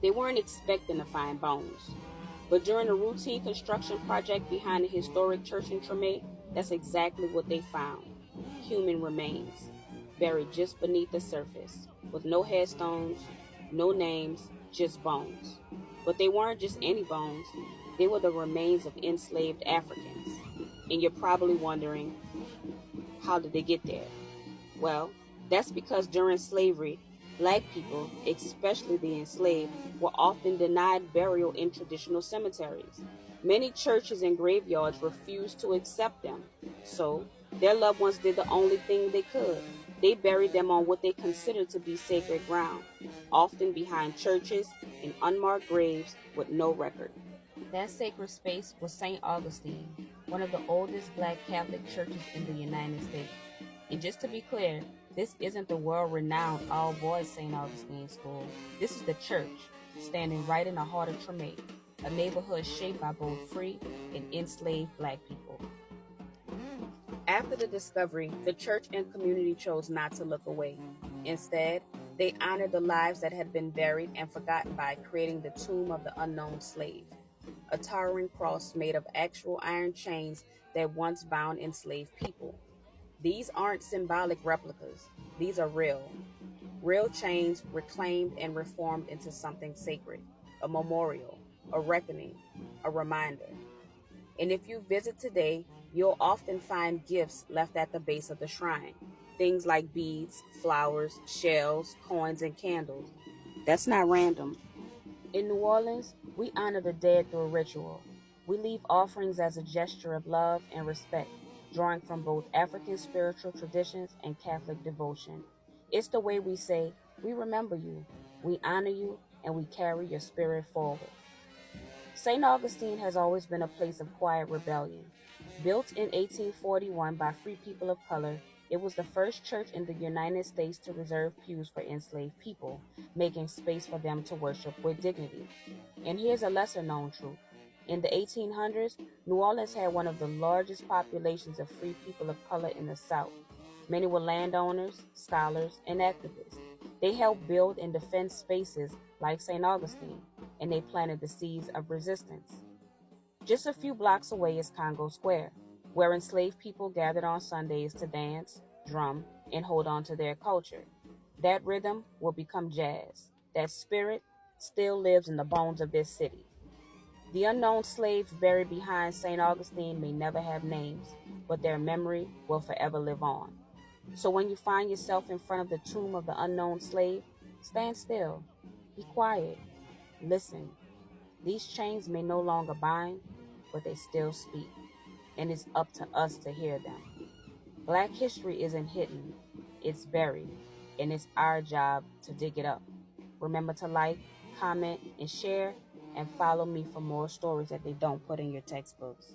They weren't expecting to find bones. But during a routine construction project behind a historic church in Treme, that's exactly what they found. Human remains, buried just beneath the surface, with no headstones, no names, just bones. But they weren't just any bones, they were the remains of enslaved Africans. And you're probably wondering, how did they get there? Well, that's because during slavery, black people, especially the enslaved, were often denied burial in traditional cemeteries. Many churches and graveyards refused to accept them, so their loved ones did the only thing they could. They buried them on what they considered to be sacred ground, often behind churches in unmarked graves with no record. That sacred space was St. Augustine, one of the oldest black Catholic churches in the United States. And just to be clear, this isn't the world-renowned all-boys St. Augustine School. This is the church, standing right in the heart of Treme, a neighborhood shaped by both free and enslaved black people. After the discovery, the church and community chose not to look away. Instead, they honored the lives that had been buried and forgotten by creating the Tomb of the Unknown Slave, a towering cross made of actual iron chains that once bound enslaved people. These aren't symbolic replicas. These are real. Real chains reclaimed and reformed into something sacred, a memorial, a reckoning, a reminder. And if you visit today, you'll often find gifts left at the base of the shrine. Things like beads, flowers, shells, coins, and candles. That's not random. In New Orleans, we honor the dead through a ritual. We leave offerings as a gesture of love and respect, drawing from both African spiritual traditions and Catholic devotion. It's the way we say, we remember you, we honor you, and we carry your spirit forward. St. Augustine has always been a place of quiet rebellion. Built in 1841 by free people of color, it was the first church in the United States to reserve pews for enslaved people, making space for them to worship with dignity. And here's a lesser known truth. In the 1800s, New Orleans had one of the largest populations of free people of color in the South. Many were landowners, scholars, and activists. They helped build and defend spaces like St. Augustine, and they planted the seeds of resistance. Just a few blocks away is Congo Square, where enslaved people gathered on Sundays to dance, drum, and hold on to their culture. That rhythm will become jazz. That spirit still lives in the bones of this city. The unknown slaves buried behind St. Augustine may never have names, but their memory will forever live on. So when you find yourself in front of the tomb of the unknown slave, stand still, be quiet, listen. These chains may no longer bind, but they still speak, and it's up to us to hear them. Black history isn't hidden, it's buried, and it's our job to dig it up. Remember to like, comment, and share, and follow me for more stories that they don't put in your textbooks.